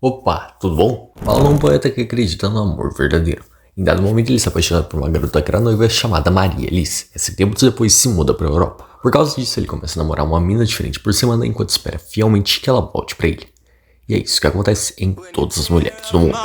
Opa, tudo bom? Paulo é um poeta que acredita no amor verdadeiro. Em dado momento ele se apaixona por uma garota que era noiva chamada Maria Alice. Esse tempo depois se muda para a Europa. Por causa disso ele começa a namorar uma mina diferente por semana enquanto espera fielmente que ela volte para ele. E é isso que acontece em todas as mulheres do mundo.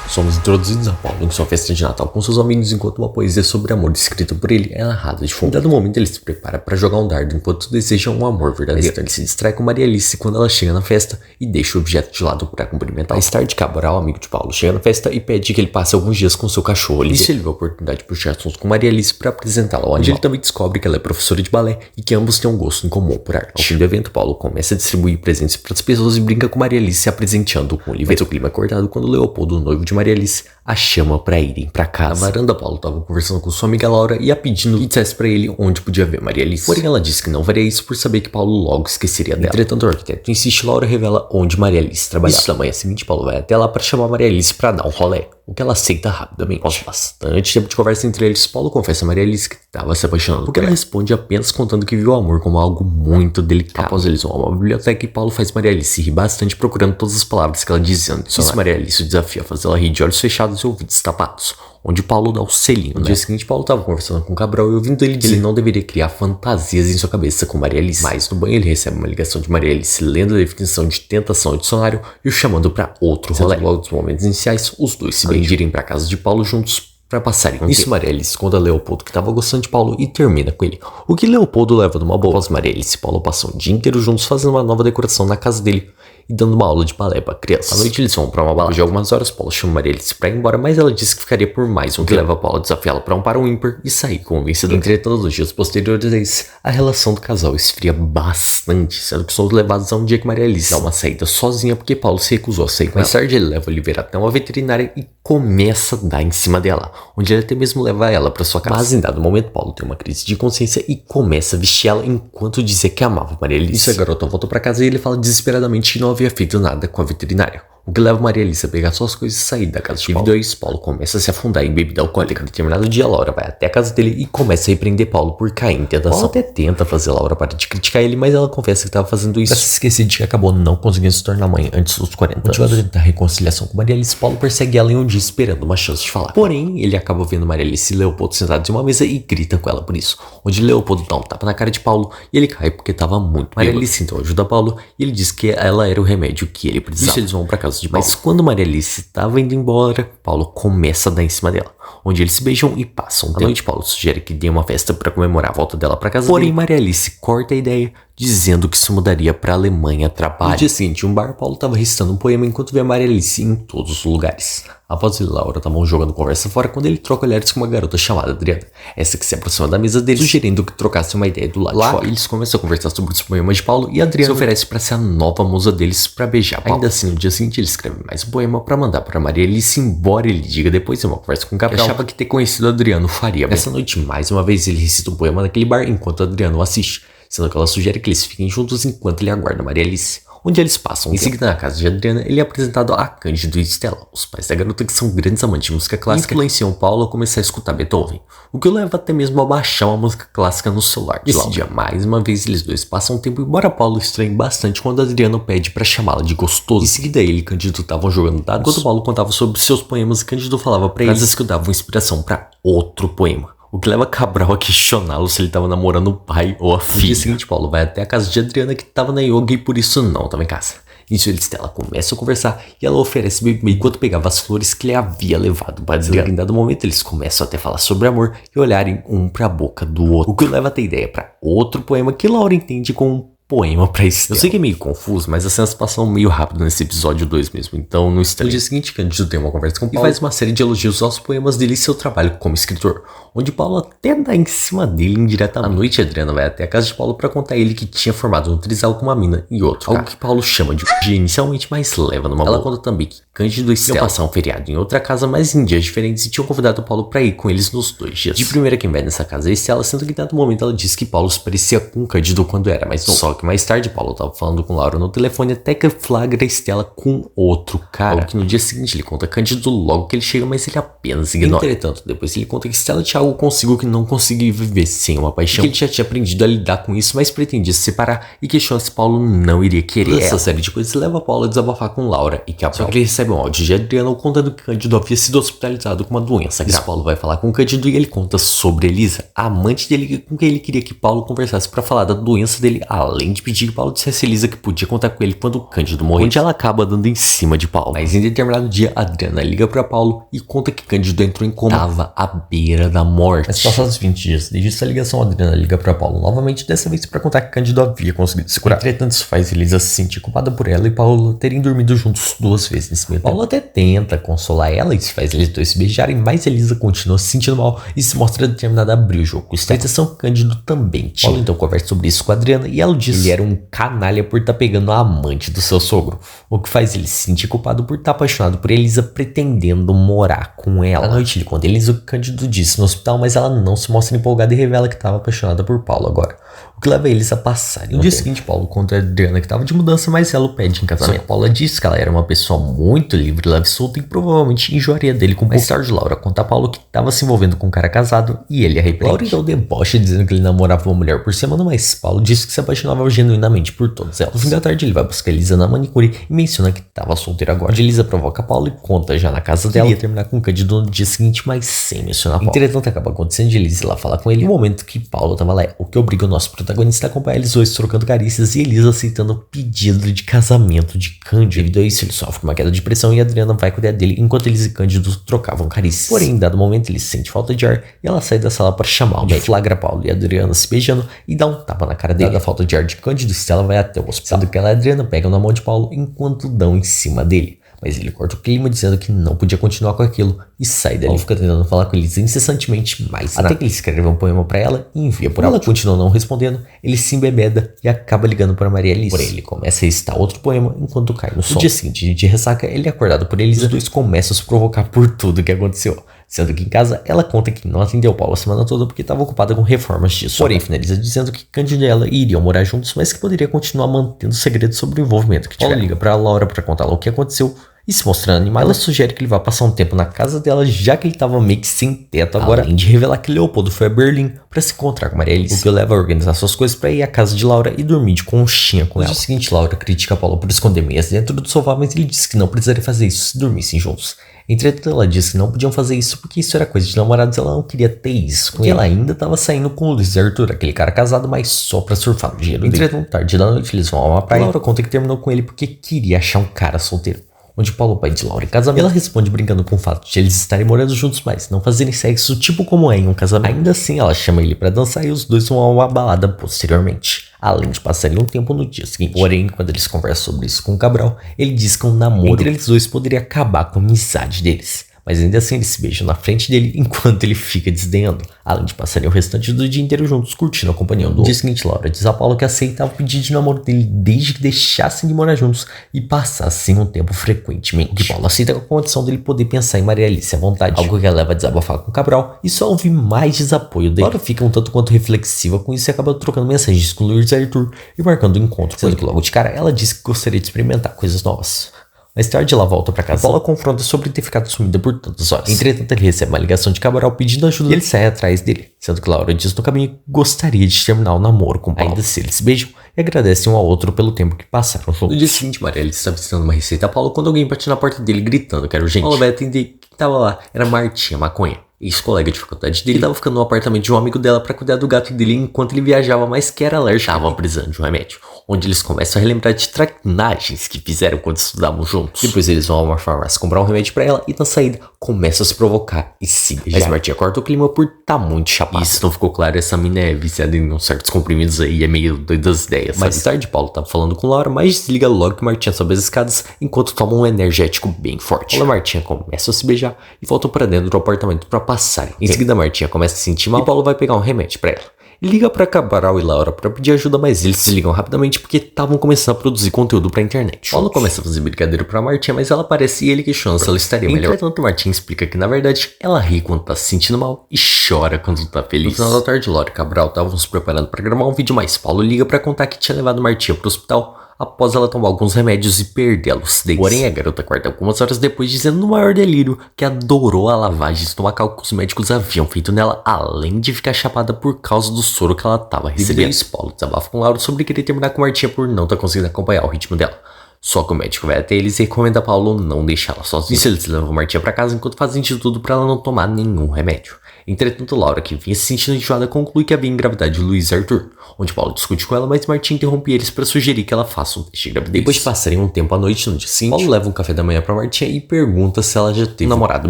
Somos introduzidos a Paulo em sua festa de Natal com seus amigos enquanto uma poesia sobre amor escrita por ele é narrada de fundo. Em dado momento ele se prepara para jogar um dardo enquanto deseja um amor verdadeiro. Ele se distrai com Maria Alice quando ela chega na festa e deixa o objeto de lado para cumprimentar. Mais tarde, Cabral, amigo de Paulo, chega na festa e pede que ele passe alguns dias com seu cachorro. Nisso ele vê a oportunidade de puxar assuntos com Maria Alice para apresentá-la ao animal. Ele também descobre que ela é professora de balé e que ambos têm um gosto em comum por arte. Ao fim do evento, Paulo começa a distribuir presentes para as pessoas e brinca com Maria Alice, se apresentando com Oliveira. Mas o clima é cortado quando Leopoldo, o noivo de Maria Alice, a chama pra irem pra casa. Na varanda, Paulo tava conversando com sua amiga Laura e a pedindo que dissesse pra ele onde podia ver Maria Alice. Porém, ela disse que não faria isso por saber que Paulo logo esqueceria dela. Entretanto, o arquiteto insiste e Laura revela onde Maria Alice trabalhava. Isso, na manhã seguinte, Paulo vai até lá pra chamar Maria Alice pra dar um rolê, o que ela aceita rapidamente. Após bastante tempo de conversa entre eles, Paulo confessa a Maria Alice que estava se apaixonando, porque ela responde apenas contando que viu o amor como algo muito delicado. Após eles vão a uma biblioteca e Paulo faz Maria Alice rir bastante procurando todas as palavras que ela dizia. Isso Maria Alice o desafia a fazê-la rir de olhos fechados e ouvidos tapados, onde Paulo dá o selinho. No dia seguinte, Paulo estava conversando com Cabral e ouvindo ele dizer que ele não deveria criar fantasias em sua cabeça com Maria Alice. Mas no banho ele recebe uma ligação de Maria Alice lendo a definição de tentação ao dicionário e o chamando para outro rolê. Logo dos momentos iniciais, os dois se beijam, irem para casa de Paulo juntos para passarem um tempo. Maria Alice conta a Leopoldo que estava gostando de Paulo e termina com ele, o que Leopoldo leva numa boa. Após Maria Alice e Paulo passam o dia inteiro juntos fazendo uma nova decoração na casa dele e dando uma aula de balé para crianças. À noite eles vão para uma balada. De algumas horas, Paulo chama Maria Alice para ir embora, mas ela disse que ficaria por mais um, que leva Paulo a desafiá-la para um par ou ímpar e sair com o vencedor. Entretanto, nos dias posteriores a isso, a relação do casal esfria bastante, sendo que são levados a um dia que Maria Alice dá uma saída sozinha porque Paulo se recusou a sair com ela. Mais tarde ele leva Oliveira até uma veterinária e começa a dar em cima dela, onde ele até mesmo leva ela para sua casa. Mas em dado momento, Paulo tem uma crise de consciência e começa a vestir ela enquanto dizia que amava Maria Alice. Isso, a garota volta para casa e ele fala desesperadamente que não havia feito nada com a veterinária, o que leva Maria Alice a pegar suas coisas e sair da casa de Paulo. Devido a isso, Paulo começa a se afundar em bebida alcoólica. Em determinado dia, Laura vai até a casa dele e começa a repreender Paulo por cair em tentação. Paulo até tenta fazer Laura parar de criticar ele, mas ela confessa que estava fazendo isso pra se esquecer de que acabou não conseguindo se tornar mãe antes dos 40 anos. Motivado a tentar reconciliação com Maria Alice, Paulo persegue ela em um dia esperando uma chance de falar. Porém, ele acaba vendo Maria Alice e Leopoldo sentados em uma mesa e grita com ela por isso, onde Leopoldo dá um tapa na cara de Paulo e ele cai porque estava muito bêbado. Maria Alice então ajuda Paulo e ele diz que ela era o remédio que ele precisava. Isso, eles vão pra casa de Paulo. Mas quando Maria Alice estava indo embora, Paulo começa a dar em cima dela, onde eles se beijam e passam um tempo. À noite, Paulo sugere que dê uma festa para comemorar a volta dela para casa. Porém, Maria Alice corta a ideia, dizendo que se mudaria para a Alemanha a trabalho. No dia seguinte, em um bar, Paulo estava recitando um poema enquanto vê a Maria Alice em todos os lugares. Após ele e Laura estavam jogando conversa fora quando ele troca olhares com uma garota chamada Adriana, essa que se aproxima da mesa dele, sugerindo que trocasse uma ideia do lado de fora. Eles começam a conversar sobre os poemas de Paulo e Adriana se oferece para ser a nova musa deles para beijar Paulo. Ainda assim, no dia seguinte, ele escreve mais um poema para mandar para Maria Alice, embora ele diga depois em uma conversa com o Cabral que achava que ter conhecido Adriano faria bem. Essa noite, mais uma vez, ele recita um poema naquele bar enquanto Adriano o assiste, sendo que ela sugere que eles fiquem juntos enquanto ele aguarda Maria Alice, onde eles passam. Em seguida, na casa de Adriana, ele é apresentado a Cândido e Estela, os pais da garota que são grandes amantes de música clássica e influenciam Paulo a começar a escutar Beethoven, o que o leva até mesmo a baixar uma música clássica no celular. Nesse dia, mais uma vez, eles dois passam um tempo, embora Paulo estranhe bastante quando Adriano pede pra chamá-la de gostoso. Em seguida, ele e Cândido estavam jogando dados, enquanto Paulo contava sobre seus poemas e Cândido falava pra eles que davam inspiração pra outro poema, o que leva Cabral a questioná-lo se ele estava namorando o pai ou a filha. No dia seguinte, Paulo vai até a casa de Adriana, que estava na yoga e por isso não estava em casa. Nisso, ele e Estela começam a conversar e ela oferece bebê enquanto pegava as flores que ele havia levado para Adriana. Em dado momento, eles começam até a falar sobre amor e olharem um para a boca do outro, o que leva a ter ideia para outro poema que Laura entende como poema pra Estela. Eu sei que é meio confuso, mas as cenas passam meio rápido nesse episódio 2 mesmo, então não está. No dia seguinte, Cândido tem uma conversa com Paulo e faz uma série de elogios aos poemas dele e seu trabalho como escritor, onde Paulo até dá em cima dele indiretamente. À noite, Adriana vai até a casa de Paulo pra contar a ele que tinha formado um trisal com uma mina e outro, algo que Paulo chama de inicialmente, mas leva numa boa. Ela conta também que Cândido e Stella iam passar um feriado em outra casa, mas em dias diferentes, e tinham convidado o Paulo pra ir com eles nos 2 dias. De primeira quem vai nessa casa é a Stella, sendo que em dado momento ela disse que Paulo se parecia com Cândido quando era mais novo. Só que mais tarde Paulo tava falando com Laura no telefone até que flagra a Stella com outro cara. Algo que no dia seguinte ele conta a Cândido logo que ele chega, mas ele apenas ignora. Entretanto, depois ele conta que Stella tinha algo consigo que não conseguia viver sem uma paixão, que ele já tinha aprendido a lidar com isso, mas pretendia se separar e questiona se Paulo não iria querer. Essa série de coisas leva Paulo a desabafar com Laura e Cabral. Só que ele recebe um áudio de Adriana contando que Cândido havia sido hospitalizado com uma doença grave. Paulo vai falar com Cândido e ele conta sobre Elisa, a amante dele, com quem ele queria que Paulo conversasse para falar da doença dele, além de pedir que Paulo dissesse a Elisa que podia contar com ele quando Cândido morrer, onde ela acaba dando em cima de Paulo. Mas em determinado dia, Adriana liga para Paulo e conta que Cândido entrou em coma, tava à beira da morte. Mas passados 20 dias, desde essa ligação, Adriana liga para Paulo novamente, dessa vez para contar que Cândido havia conseguido se curar. Entretanto, isso faz Elisa se sentir culpada por ela e Paulo terem dormido juntos 2 vezes nesse meio tempo. Paulo até tenta consolar ela e isso faz eles dois se beijarem, mas Elisa continua se sentindo mal e se mostra determinada a abrir o jogo. A intenção Cândido também tinha. Paulo então conversa sobre isso com a Adriana e ela diz que ele era um canalha por estar pegando a amante do seu sogro, o que faz ele se sentir culpado por estar apaixonado por Elisa, pretendendo morar com ela. À noite ele conta Elisa o que Cândido disse no hospital, mas ela não se mostra empolgada e revela que estava apaixonada por Paulo agora, o que leva eles a passarem. No dia seguinte, Paulo conta a Adriana que estava de mudança, mas ela o pede em casamento. Só que Paula diz que ela era uma pessoa muito livre, leve e solta e provavelmente enjoaria dele com mais tarde. Laura conta a Paulo que estava se envolvendo com um cara casado e ele arrepende. Laura então debocha dizendo que ele namorava uma mulher por semana, mas Paulo disse que se apaixonava genuinamente por todas elas. No fim da tarde ele vai buscar Elisa na manicure e menciona que estava solteiro agora. Onde Elisa provoca Paulo e conta já na casa dela que ia terminar com Cândido no dia seguinte, mas sem mencionar Paulo. Entretanto acaba acontecendo de Elisa ir lá falar com ele no momento que Paulo estava lá, o que obriga o nosso protagonista a acompanhar eles dois trocando carícias e Elisa aceitando o pedido de casamento de Cândido. Devido a isso ele sofre uma queda de pressão e Adriana vai cuidar dele enquanto eles e Cândido trocavam carícias. Porém, em dado momento ele sente falta de ar e ela sai da sala para chamar o médico. Flagra Paulo e Adriana se beijando e dá um tapa na cara dele. Dada a falta de ar de Cândido, Stella vai até o hospital. Sendo que ela e Adriana pegam na mão de Paulo enquanto dão em cima dele. Mas ele corta o clima dizendo que não podia continuar com aquilo e sai dali. Paulo fica tentando falar com Elisa incessantemente, mas até que ele escreve um poema pra ela e envia por ela. Ela continua não respondendo, ele se embebeda e acaba ligando para Maria Alice. Porém, ele começa a recitar outro poema enquanto cai no sono. No dia seguinte, de ressaca, ele é acordado por Elisa. Os dois começam a se provocar por tudo que aconteceu. Sendo que em casa, ela conta que não atendeu Paulo a semana toda porque estava ocupada com reformas disso. Porém, finaliza dizendo que Cândido e ela iriam morar juntos, mas que poderia continuar mantendo o segredo sobre o envolvimento que tiveram. Paulo liga pra Laura pra contar o que aconteceu. E se mostrando animada, ela sugere que ele vá passar um tempo na casa dela, já que ele tava meio que sem teto agora, além de revelar que Leopoldo foi a Berlim para se encontrar com Maria Alice, o que o leva a organizar suas coisas para ir à casa de Laura e dormir de conchinha com ela. No dia seguinte, Laura critica Paulo por esconder meias dentro do sofá, mas ele diz que não precisaria fazer isso se dormissem juntos. Entretanto, ela disse que não podiam fazer isso porque isso era coisa de namorados, ela não queria ter isso com ele. Ela ainda estava saindo com o Luiz Arthur, aquele cara casado, mas só pra surfar no dinheiro dele. Entretanto, tarde da noite, eles vão a uma praia. Laura conta que terminou com ele porque queria achar um cara solteiro, onde Paulo pede Laura em casamento. Ela responde brincando com o fato de eles estarem morando juntos, mas não fazerem sexo tipo como é em um casamento. Ainda assim, ela chama ele pra dançar e os dois vão a uma balada posteriormente, além de passarem um tempo no dia seguinte. Porém, quando eles conversam sobre isso com o Cabral, ele diz que um namoro entre eles dois poderia acabar com a amizade deles. Mas ainda assim eles se beijam na frente dele enquanto ele fica desdenhando, além de passarem o restante do dia inteiro juntos curtindo a companhia um do outro. No dia seguinte, Laura diz a Paulo que aceitava o pedido de namoro dele desde que deixassem de morar juntos e passassem um tempo frequentemente. O que Paulo aceita com a condição dele poder pensar em Maria Alice à vontade, algo que ela leva a desabafar com o Cabral e só ouvir mais desapoio dele. Laura fica um tanto quanto reflexiva com isso e acaba trocando mensagens com o Luiz Arthur e marcando um encontro, sendo que logo de cara ela diz que gostaria de experimentar coisas novas. Mais tarde ela volta pra casa. Paula confronta sobre ter ficado sumida por tantas horas. Entretanto, ele recebe uma ligação de Cabral pedindo ajuda e ele sai atrás dele, sendo que Laura diz no caminho que gostaria de terminar o namoro com Paulo. Ainda assim, eles se beijam e agradecem um ao outro pelo tempo que passaram juntos. No dia seguinte, Maria Alice estava ensinando uma receita a Paulo quando alguém bate na porta dele gritando que era urgente. Paulo vai atender. Quem tava lá era Martinha Maconha, ex-colega de faculdade dele, que tava ficando no apartamento de um amigo dela pra cuidar do gato dele enquanto ele viajava, mas que era alérgico, tava precisando de um remédio. Onde eles começam a relembrar de traquinagens que fizeram quando estudavam juntos. Depois eles vão a uma farmácia comprar um remédio pra ela e na saída começam a se provocar e se beijar. Mas Martinha corta o clima por tá muito chapada. Isso não ficou claro, essa mina é viciada em uns certos comprimidos aí e é meio doida das ideias. Mais tarde, Paulo tava falando com Laura, mas desliga logo que Martinha sobe as escadas enquanto toma um energético bem forte. Paulo e Martinha começam a se beijar e voltam pra dentro do apartamento pra passarem. Em seguida, Martinha começa a se sentir mal e Paulo vai pegar um remédio pra ela. liga pra Cabral e Laura pra pedir ajuda, mas eles se ligam rapidamente porque estavam começando a produzir conteúdo pra internet. Paulo começa a fazer brincadeira pra Martinha, mas ela aparece e ele questiona se ela estaria melhor. Entretanto, Martinha explica que na verdade ela ri quando tá se sentindo mal e chora quando tá feliz. No final da tarde, Laura e Cabral estavam se preparando pra gravar um vídeo, mas Paulo liga pra contar que tinha levado Martinha pro hospital após ela tomar alguns remédios e perder a lucidez. Porém, a garota quarta algumas horas depois dizendo no maior delírio que adorou a lavagem estomacal que os médicos haviam feito nela, além de ficar chapada por causa do soro que ela tava recebendo. Isso, Paulo desabafa com Laura sobre querer terminar com Martinha por não estar conseguindo acompanhar o ritmo dela. Só que o médico vai até eles e recomenda a Paulo não deixá-la sozinha. Isso, eles levam Martinha pra casa enquanto fazem de tudo pra ela não tomar nenhum remédio. Entretanto, Laura, que vinha se sentindo enjoada, conclui que havia engravidade de Luiz e Arthur, onde Paulo discute com ela, mas Martinha interrompe eles para sugerir que ela faça um teste de gravidez. Depois de passarem um tempo à noite no dia seguinte, Paulo leva um café da manhã pra Martinha e pergunta se ela já teve um namorado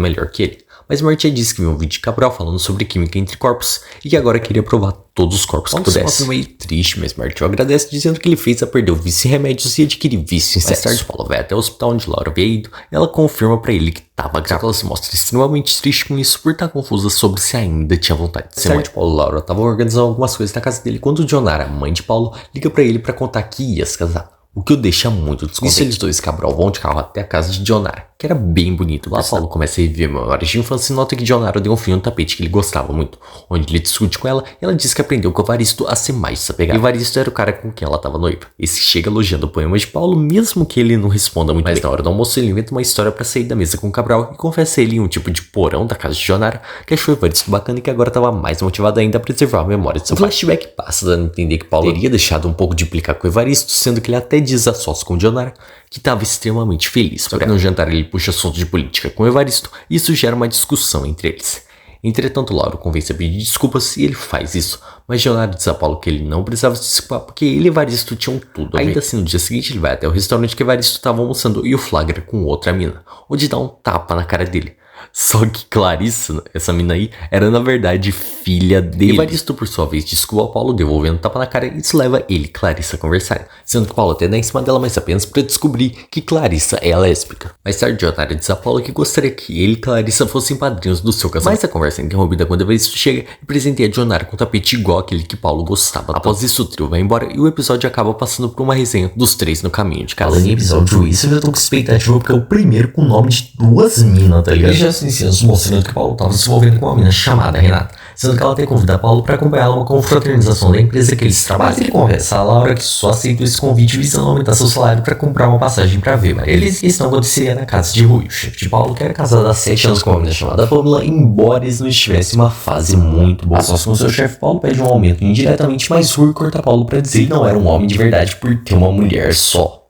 melhor que ele. Mas Martinha diz que viu um vídeo de Cabral falando sobre química entre corpos e que agora queria provar todos os corpos que pudesse. Paulo meio triste, mas Martinha agradece dizendo que ele fez a perder o vício em remédios e adquirir vício em sexo. Mais tarde, Paulo vai até o hospital onde Laura havia ido e ela confirma pra ele que tava grávida. Ela se mostra extremamente triste com isso por estar confusa sobre se ainda tinha vontade de ser mãe. Paulo e Laura estavam organizando algumas coisas na casa dele quando Dionara, mãe de Paulo, liga pra ele pra contar que ia se casar. O que o deixa muito descontente. Isso, eles dois, Cabral, vão de carro até a casa de Dionara, que era bem bonito. Lá Paulo começa a reviver memórias de infância e nota que Dionara deu um fim no tapete que ele gostava muito, onde ele discute com ela e ela diz que aprendeu com o Evaristo a ser mais desapegado. E Evaristo era o cara com quem ela tava noiva. Esse chega elogiando o poema de Paulo, mesmo que ele não responda muito bem. Mas na hora do almoço ele inventa uma história pra sair da mesa com o Cabral e confessa a ele em um tipo de porão da casa de Dionara que achou o Evaristo bacana e que agora tava mais motivado ainda a preservar a memória de seu pai. O flashback passa dando a entender que Paulo teria deixado um pouco de implicar com o Evaristo, sendo que ele até diz a sós com Dionara que estava extremamente feliz. Só que no jantar ele puxa assunto de política com o Evaristo e isso gera uma discussão entre eles. Entretanto, Laura convence a pedir desculpas e ele faz isso, mas Dionara diz a Paulo que ele não precisava se desculpar porque ele e Evaristo tinham tudo a ver. Ainda assim, no dia seguinte ele vai até o restaurante que Evaristo estava almoçando e o flagra com outra mina, onde dá um tapa na cara dele. Só que Clarissa, essa mina aí, era na verdade filha dele. Evaristo, por sua vez, desculpa ao Paulo, devolvendo um tapa na cara e isso leva ele e Clarissa a conversarem. Sendo que Paulo até dá em cima dela, mas apenas para descobrir que Clarissa é lésbica. Mais tarde, Dionara diz a Paulo que gostaria que ele e Clarissa fossem padrinhos do seu casamento. Mas a conversa é interrompida quando Evaristo chega e presenteia Dionara com um tapete igual aquele que Paulo gostava. Após isso, o trio vai embora e o episódio acaba passando por uma resenha dos três no caminho de casa. Falando em episódio isso, eu já tô com expectativa porque é o primeiro com o nome de duas minas, tá ligado? Já assim, mostrando que Paulo tava se envolvendo com uma mina chamada Renata, sendo que ela até convida Paulo para acompanhá-la uma confraternização da empresa que eles trabalham. Mas ele conversa a Laura que só aceitou esse convite visando aumentar seu salário para comprar uma passagem para ver, mas eles estão acontecendo na casa de Rui, o chefe de Paulo, que era casado há 7 anos com uma mina chamada Pamela, embora eles não estivessem em uma fase muito boa. Só com seu chefe, Paulo pede um aumento indiretamente, mas Rui corta Paulo para dizer que não era um homem de verdade por ter uma mulher só.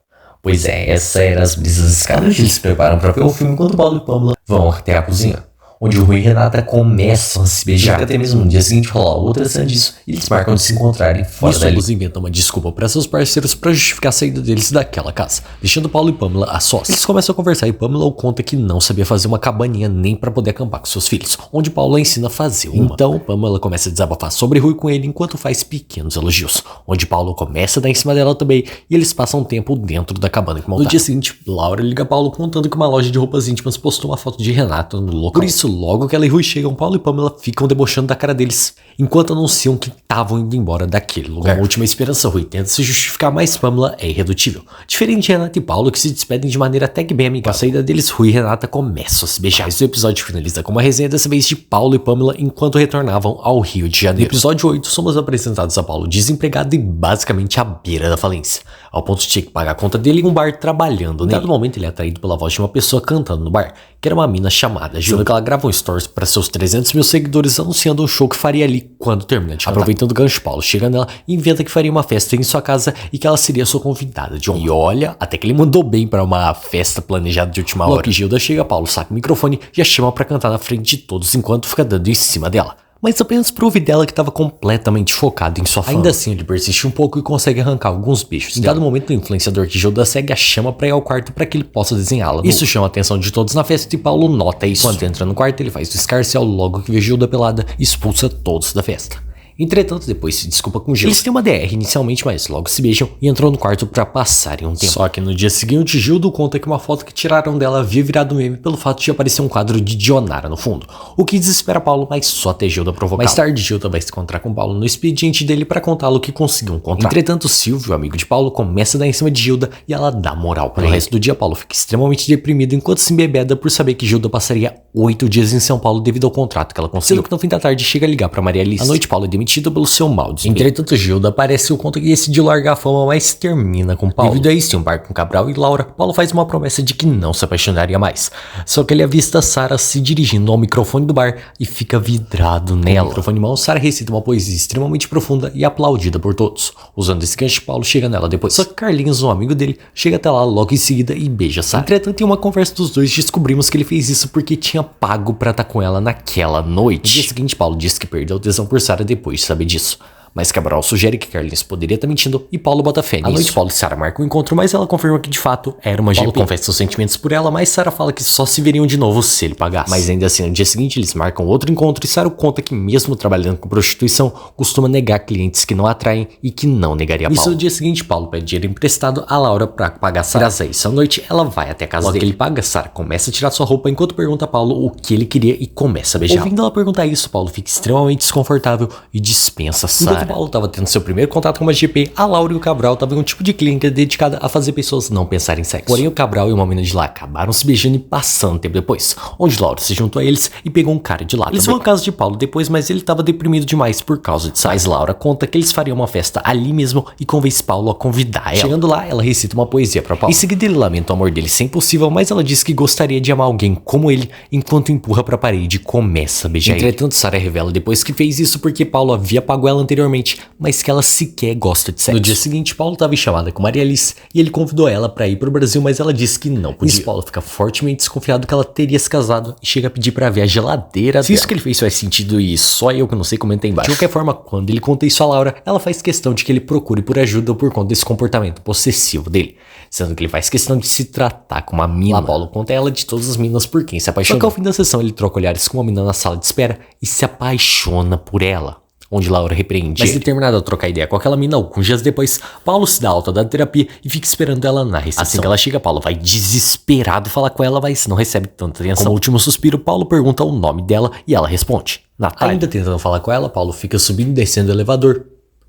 Pois é, essa era as brisas escadas. Eles se preparam para ver o filme enquanto Paulo e Pamela vão até a cozinha, onde o Rui e Renata começam a se beijar. Até mesmo no dia seguinte rola outra cena disso e eles marcam de se encontrarem fora dali. Eles inventam uma desculpa para seus parceiros para justificar a saída deles daquela casa, deixando Paulo e Pamela a sós. Eles começam a conversar e Pamela conta que não sabia fazer uma cabaninha nem para poder acampar com seus filhos, onde Paulo a ensina a fazer uma. Então Pamela começa a desabafar sobre Rui com ele enquanto faz pequenos elogios, onde Paulo começa a dar em cima dela também e eles passam um tempo dentro da cabana que montaram. No dia seguinte, Laura liga Paulo contando que uma loja de roupas íntimas postou uma foto de Renata no local. Por isso, logo que ela e Rui chegam, Paulo e Pamela ficam debochando da cara deles, enquanto anunciam que estavam indo embora daquele lugar. Como última esperança, Rui tenta se justificar, mas Pamela é irredutível. Diferente de Renata e Paulo, que se despedem de maneira até que bem amigável. Com a saída deles, Rui e Renata começam a se beijar. Mas o episódio finaliza com uma resenha dessa vez de Paulo e Pamela enquanto retornavam ao Rio de Janeiro. No episódio 8, somos apresentados a Paulo desempregado e basicamente à beira da falência, ao ponto de ter que pagar a conta dele em um bar trabalhando. Em dado momento, ele é atraído pela voz de uma pessoa cantando no bar, que era uma mina chamada Gil, que ela grava um stories para seus 300 mil seguidores anunciando um show que faria ali quando termina de cantar. Aproveitando o gancho, Paulo chega nela e inventa que faria uma festa em sua casa e que ela seria sua convidada de honra. E olha, até que ele mandou bem para uma festa planejada de última hora. Logo que Gilda chega, Paulo saca o microfone e a chama para cantar na frente de todos enquanto fica dando em cima dela, mas apenas para ouvir dela que estava completamente focado em sua fama. Ainda assim, ele persiste um pouco e consegue arrancar alguns beijos. Em dado momento, o influenciador que Gilda segue a chama para ir ao quarto para que ele possa desenhá-la. Isso chama a atenção de todos na festa e Paulo nota isso. Quando entra no quarto, ele faz o escarcel logo que vê Gilda pelada e expulsa todos da festa. Entretanto, depois se desculpa com Gilda. Eles têm uma DR inicialmente, mas logo se beijam e entram no quarto pra passarem um tempo. Só que no dia seguinte, Gilda conta que uma foto que tiraram dela havia virado meme pelo fato de aparecer um quadro de Dionara no fundo, o que desespera Paulo, mas só até Gilda provocar. Mais tarde, Gilda vai se encontrar com Paulo no expediente dele pra contá-lo que conseguiu um contrato. Entretanto, Silvio, amigo de Paulo, começa a dar em cima de Gilda e ela dá moral pra ele. No resto do dia, Paulo fica extremamente deprimido enquanto se embebeda por saber que Gilda passaria 8 dias em São Paulo devido ao contrato que ela conseguiu. Sendo que no fim da tarde chega a ligar pra Maria Alice. À noite, Paulo é demitido pelo seu mal desempenho. Entretanto, Gilda aparece o conta que decidiu largar a fama, mas termina com Paulo. Devido a isso, em um bar com Cabral e Laura, Paulo faz uma promessa de que não se apaixonaria mais. Só que ele avista Sarah se dirigindo ao microfone do bar e fica vidrado nela. Com o microfone em mão, Sarah recita uma poesia extremamente profunda e aplaudida por todos. Usando esse gancho, Paulo chega nela depois. Só que Carlinhos, um amigo dele, chega até lá logo em seguida e beija Sarah. Entretanto, em uma conversa dos dois, descobrimos que ele fez isso porque tinha pago pra estar com ela naquela noite. No dia seguinte, Paulo diz que perdeu tesão por Sarah depois de saber disso. Mas Cabral sugere que Carlinhos poderia estar mentindo e Paulo bota fé nisso. À noite, Paulo e Sarah marcam um encontro, mas ela confirma que de fato era uma GP. Paulo confessa seus sentimentos por ela, mas Sarah fala que só se veriam de novo se ele pagasse. Mas ainda assim, no dia seguinte, eles marcam outro encontro e Sarah conta que mesmo trabalhando com prostituição, costuma negar clientes que não atraem e que não negaria a Paulo. Isso no dia seguinte, Paulo pede dinheiro emprestado a Laura pra pagar Sarah. Graças a isso, à noite, ela vai até a casa dele. Logo que ele paga, Sarah começa a tirar sua roupa enquanto pergunta a Paulo o que ele queria e começa a beijar. Ouvindo ela perguntar isso, Paulo fica extremamente desconfortável e dispensa Sarah. Enquanto Paulo tava tendo seu primeiro contato com uma GP, a Laura e o Cabral estavam em um tipo de clínica dedicada a fazer pessoas não pensarem em sexo. Porém, o Cabral e uma menina de lá acabaram se beijando e passando tempo depois, onde Laura se juntou a eles e pegou um cara de lá. Eles vão à casa de Paulo depois, mas ele estava deprimido demais por causa de Sarah. Mas Laura conta que eles fariam uma festa ali mesmo e convence Paulo a convidar ela. Chegando lá, ela recita uma poesia pra Paulo. Em seguida, ele lamenta o amor dele ser impossível, mas ela diz que gostaria de amar alguém como ele, enquanto empurra pra parede e começa a beijar. Entretanto, Sarah revela depois que fez isso porque Paulo havia pago ela anteriormente, mas que ela sequer gosta de sexo. No dia seguinte, Paulo estava em chamada com Maria Alice e ele convidou ela para ir pro Brasil, mas ela disse que não podia. Paulo fica fortemente desconfiado que ela teria se casado e chega a pedir para ver a geladeira dela. Se isso que ele fez faz sentido e só eu que não sei, comenta aí embaixo. De qualquer forma, quando ele conta isso a Laura, ela faz questão de que ele procure por ajuda por conta desse comportamento possessivo dele, sendo que ele faz questão de se tratar com uma mina. Lá, Paulo conta a ela de todas as minas por quem se apaixonou. Só que ao fim da sessão ele troca olhares com uma mina na sala de espera e se apaixona por ela, onde Laura repreende. Mas determinado a trocar ideia com aquela mina, alguns dias depois, Paulo se dá alta da terapia e fica esperando ela na recepção. Assim que ela chega, Paulo vai desesperado falar com ela, mas não recebe tanta atenção. Como último suspiro, Paulo pergunta o nome dela e ela responde: Natália. Ainda tentando falar com ela, Paulo fica subindo e descendo o elevador,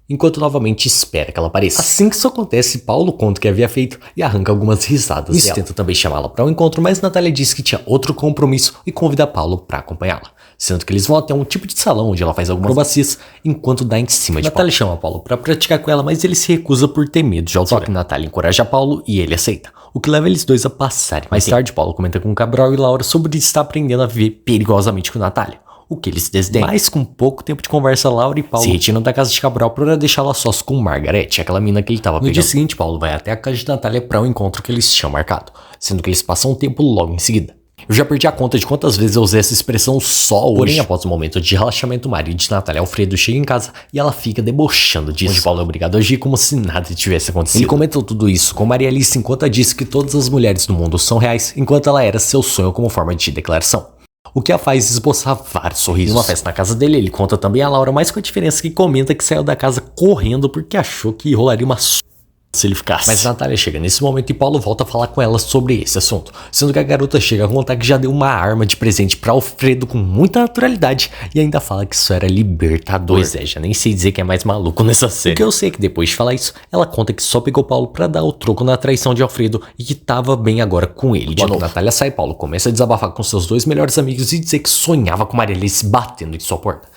enquanto novamente espera que ela apareça. Assim que isso acontece, Paulo conta o que havia feito e arranca algumas risadas dela. Tenta também chamá-la para um encontro, mas Natália diz que tinha outro compromisso e convida Paulo para acompanhá-la, sendo que eles vão até um tipo de salão onde ela faz algumas acrobacias enquanto dá em cima de Natália. Chama Paulo para praticar com ela, mas ele se recusa por ter medo de altura. Só que Natália encoraja Paulo e ele aceita, o que leva eles dois a passarem. Mais tarde, Paulo comenta com Cabral e Laura sobre estar aprendendo a viver perigosamente com Natália, o que eles desdenham. Mas com pouco tempo de conversa, Laura e Paulo se retiram da casa de Cabral para deixá-la sós com Margarete, aquela mina que ele tava pegando. No dia seguinte, Paulo vai até a casa de Natália para um encontro que eles tinham marcado, sendo que eles passam um tempo logo em seguida. Eu já perdi a conta de quantas vezes eu usei essa expressão só hoje. Porém, após um momento de relaxamento, o marido de Natália, Alfredo, chega em casa e ela fica debochando disso, onde Paulo é obrigado a agir como se nada tivesse acontecido. Ele comentou tudo isso com Maria Alice enquanto disse que todas as mulheres do mundo são reais, enquanto ela era seu sonho como forma de declaração, o que a faz esboçar vários sorrisos. Em uma festa na casa dele, ele conta também a Laura, mas com a diferença que comenta que saiu da casa correndo porque achou que rolaria uma se ele ficasse. Mas Natália chega nesse momento e Paulo volta a falar com ela sobre esse assunto, sendo que a garota chega a contar que já deu uma arma de presente pra Alfredo com muita naturalidade e ainda fala que isso era libertador. Pois é, já nem sei dizer que é mais maluco nessa série. O que eu sei é que depois de falar isso, ela conta que só pegou Paulo pra dar o troco na traição de Alfredo e que tava bem agora com ele de novo. Natália sai, Paulo começa a desabafar com seus dois melhores amigos e dizer que sonhava com Maria Alice batendo em sua porta.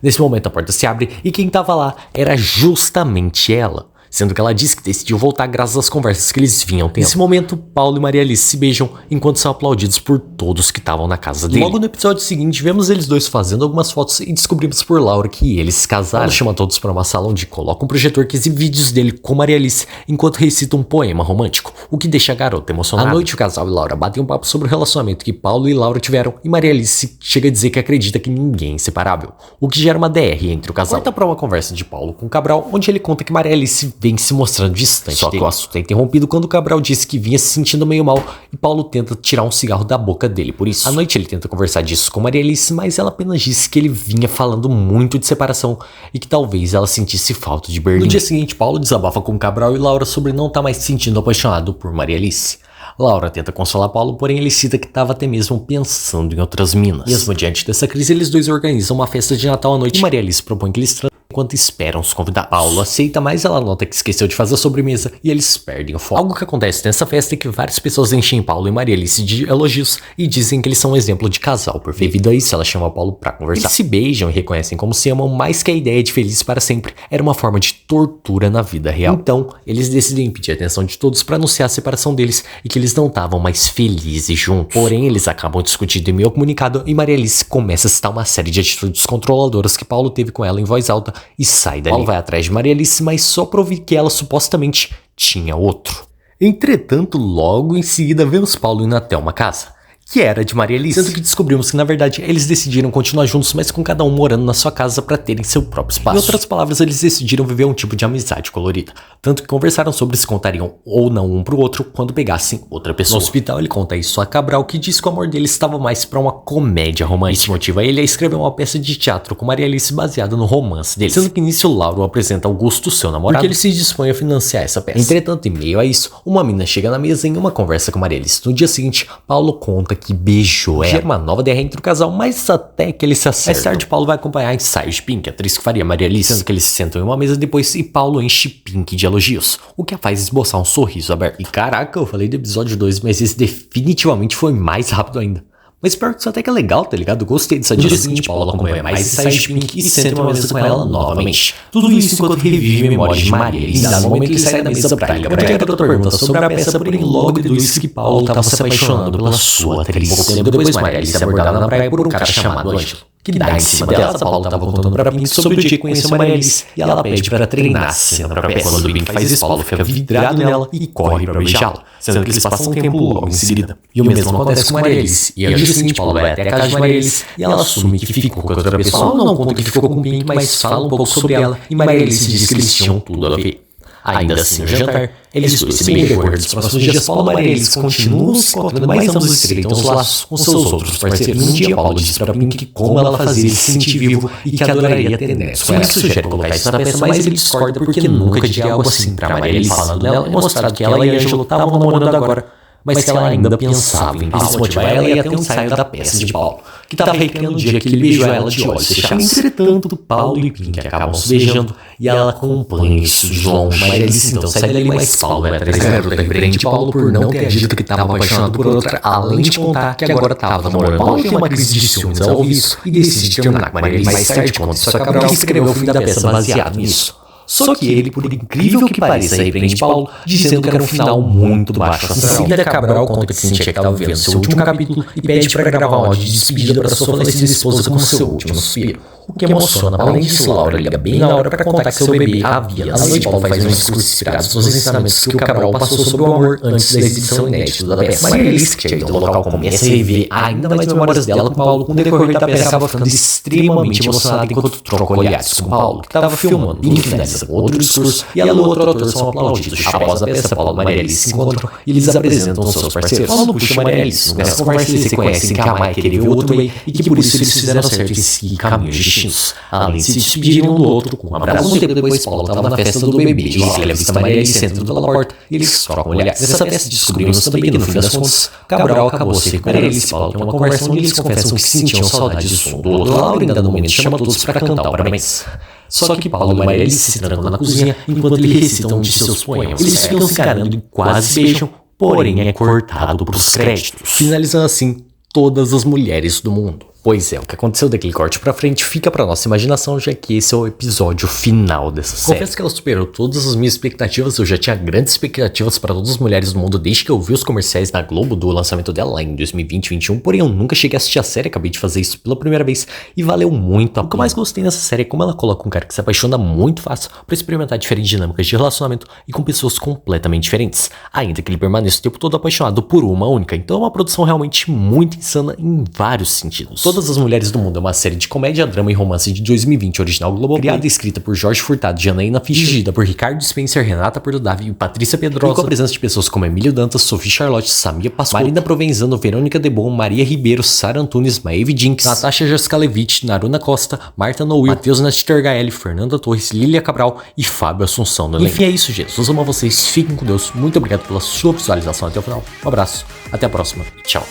Nesse momento a porta se abre e quem tava lá era justamente ela, sendo que ela disse que decidiu voltar graças às conversas que eles vinham tendo. Nesse momento, Paulo e Maria Alice se beijam enquanto são aplaudidos por todos que estavam na casa dele. Logo no episódio seguinte, vemos eles dois fazendo algumas fotos e descobrimos por Laura que eles se casaram. Ela chama todos para uma sala onde coloca um projetor que exibe vídeos dele com Maria Alice enquanto recita um poema romântico, o que deixa a garota emocionada. À noite, o casal e Laura batem um papo sobre o relacionamento que Paulo e Laura tiveram e Maria Alice chega a dizer que acredita que ninguém é inseparável, o que gera uma DR entre o casal. Corta pra uma conversa de Paulo com Cabral, onde ele conta que Maria Alice vem se mostrando distante. Só que o assunto é interrompido quando o Cabral disse que vinha se sentindo meio mal e Paulo tenta tirar um cigarro da boca dele por isso. À noite ele tenta conversar disso com Maria Alice, mas ela apenas disse que ele vinha falando muito de separação e que talvez ela sentisse falta de Berlim. No dia seguinte, Paulo desabafa com Cabral e Laura sobre não estar mais se sentindo apaixonado por Maria Alice. Laura tenta consolar Paulo, porém ele cita que estava até mesmo pensando em outras minas. Mesmo diante dessa crise, eles dois organizam uma festa de Natal à noite e Maria Alice propõe que eles transem enquanto esperam os convidados. Paulo aceita, mas ela nota que esqueceu de fazer a sobremesa e eles perdem o foco. Algo que acontece nessa festa é que várias pessoas enchem Paulo e Maria Alice de elogios e dizem que eles são um exemplo de casal perfeito. Devido a isso, ela chama Paulo pra conversar. Eles se beijam e reconhecem como se amam, mas que a ideia de felizes para sempre era uma forma de tortura na vida real. Então, eles decidem pedir a atenção de todos para anunciar a separação deles e que eles não estavam mais felizes juntos. Porém, eles acabam discutindo em meio ao comunicado e Maria Alice começa a citar uma série de atitudes controladoras que Paulo teve com ela em voz alta e sai dali. Paulo vai atrás de Maria Alice, mas só pra ouvir que ela supostamente tinha outro. Entretanto, logo em seguida vemos Paulo indo até uma casa que era de Maria Alice, sendo que descobrimos que na verdade eles decidiram continuar juntos, mas com cada um morando na sua casa para terem seu próprio espaço. Em outras palavras, eles decidiram viver um tipo de amizade colorida, tanto que conversaram sobre se contariam ou não um pro outro quando pegassem outra pessoa. No hospital ele conta isso a Cabral, que diz que o amor dele estava mais para uma comédia romântica. Isso motiva ele a escrever uma peça de teatro com Maria Alice baseada no romance dele, sendo que nisso Lauro apresenta Augusto, seu namorado, porque ele se dispõe a financiar essa peça. Entretanto, em meio a isso, uma mina chega na mesa em uma conversa com Maria Alice. No dia seguinte, Paulo conta que beijou ela. Gera uma nova guerra entre o casal, mas até que eles se acertam. Mais tarde, Paulo vai acompanhar ensaios de Pink, a atriz que faria Maria Alice, sendo que eles se sentam em uma mesa depois e Paulo enche Pink de elogios, o que a faz esboçar um sorriso aberto. E caraca, eu falei do episódio 2, mas esse definitivamente foi mais rápido ainda. Mas pior que isso até que é legal, tá ligado? Gostei dessa dica. No dia seguinte, Paulo acompanha mais ensaios de Pink e senta em uma mesa com ela novamente. Tudo isso enquanto revive memórias de Maria Alice. E no momento ele sai da mesa pra ligar pra ela, a doutora pergunta sobre a peça, porém logo deduz que Paulo tava se apaixonando pela sua atriz. Pouco tempo depois, Maria Alice é abordada na praia por um cara chamado Ângelo, que dá em cima dela. Paulo tava contando pra Pink sobre o dia que conheceu Maria Alice e ela pede pra treinar a cena pra peça. Quando Pink faz isso, Paulo fica vidrado nela e corre pra beijá-la, sendo que eles passam um tempo logo em seguida. E o mesmo acontece com Maria Alice. E ao dia seguinte, Paulo vai até a casa de Maria Alice e ela assume que ficou com outra pessoa. Paulo não conta que ficou com Pink, mas fala um pouco sobre ela e Maria Alice diz que eles tinham tudo a ver. Ainda assim, no jantar, eles dois se bem decorrer dos próximos dias, Paulo e Maria Alice continuam se encontrando, mas ambos estreitam os laços com seus outros parceiros. Um dia, Paulo diz pra Pink como ela fazia ele se sentir vivo e que adoraria ter netos. Pink sugere colocar isso na peça, mas ele discorda porque nunca diria algo assim pra Maria Alice. Falando nela, é mostrado que ela e Ângelo estavam namorando agora, mas que ela ainda pensava em Paulo. Isso motiva ela e até um ensaio da peça de Paulo, que estava recriando o dia que ele beijou ela de olhos fechados. Entretanto, Paulo e Pink acabam se beijando e ela acompanha isso de longe. Maria Alice então sai dali, mas Paulo vai atrás da garota, repreende Paulo por não ter dito que estava apaixonado por outra, além de contar que agora estava namorando. Paulo tem uma crise de ciúmes ao ouvir isso e decide terminar com Maria Alice. Mais tarde conta isso a Cabral, que escreveu o fim da peça baseado nisso. Só que ele, por incrível que pareça, repreende Paulo, dizendo que era um final muito baixo astral. Em seguida, Cabral conta que sentia que estava vivendo seu último capítulo e pede para gravar um áudio de despedida para sua falecida esposa com seu último suspiro, o que emociona. Além disso, Laura liga bem na hora para contar que seu bebê havia. À noite, Paulo faz um discurso inspirado nos ensinamentos que o Cabral passou sobre o amor antes da exibição inédita da peça. Maria Alice, que tinha ido ao local, começa a rever ainda mais memórias dela com Paulo. Com o decorrer da peça, acaba ficando extremamente emocionada enquanto troca olhares com Paulo, que estava filmando. E finaliza com outro discurso e ela e o outro ator são aplaudidos. Após a peça, Paulo e Maria Alice se encontram e eles apresentam seus parceiros. Paulo puxa Maria Alice. Nessa conversa, eles reconhecem que a Mai queria ver outro meio e que por isso eles fizeram certo em seguir caminhos distintos, além de se despedirem um do outro com um abraço. Um tempo depois, Paulo estava na festa do bebê e ele avista Maria Alice dentro pela porta e eles trocam olhares. Nessa peça, descobrimos também que no fim das contas, Cabral acabou se recuperando. Maria Alice e Paulo têm uma conversa onde eles confessam que sentiam saudades um do outro. Laura ainda no momento chama todos para cantar o parabéns. Só que Paulo e Maria Alice se trancam na cozinha enquanto ele recita um de seus poemas. Eles ficam se encarando e quase se beijam, porém é cortado pros créditos, finalizando assim todas as mulheres do mundo. Pois é, o que aconteceu daquele corte pra frente fica pra nossa imaginação, já que esse é o episódio final dessa série. Confesso que ela superou todas as minhas expectativas, eu já tinha grandes expectativas para todas as mulheres do mundo desde que eu vi os comerciais na Globo do lançamento dela lá em 2020-21, porém eu nunca cheguei a assistir a série, acabei de fazer isso pela primeira vez e valeu muito a pena. O que eu mais gostei nessa série é como ela coloca um cara que se apaixona muito fácil pra experimentar diferentes dinâmicas de relacionamento e com pessoas completamente diferentes, ainda que ele permaneça o tempo todo apaixonado por uma única. Então é uma produção realmente muito insana em vários sentidos. Todas as Mulheres do Mundo é uma série de comédia, drama e romance de 2020, original Globoplay, criada e escrita por Jorge Furtado, Janaína Fischer, dirigida por Ricardo Spencer, Renata Portodavi e Patrícia Pedrosa, com a presença de pessoas como Emílio Dantas, Sophie Charlotte, Samia Pascoal, Marina Provenzano, Verônica Debon, Maria Ribeiro, Sara Antunes, Maeve Jinx, Natasha Jaskalevich, Naruna Costa, Marta Noil, Matheus Nastergaelli, Fernanda Torres, Lília Cabral e Fábio Assunção no elenco. Enfim, é isso, Jesus. Amo a vocês, fiquem com Deus. Muito obrigado pela sua visualização até o final. Um abraço, até a próxima e tchau.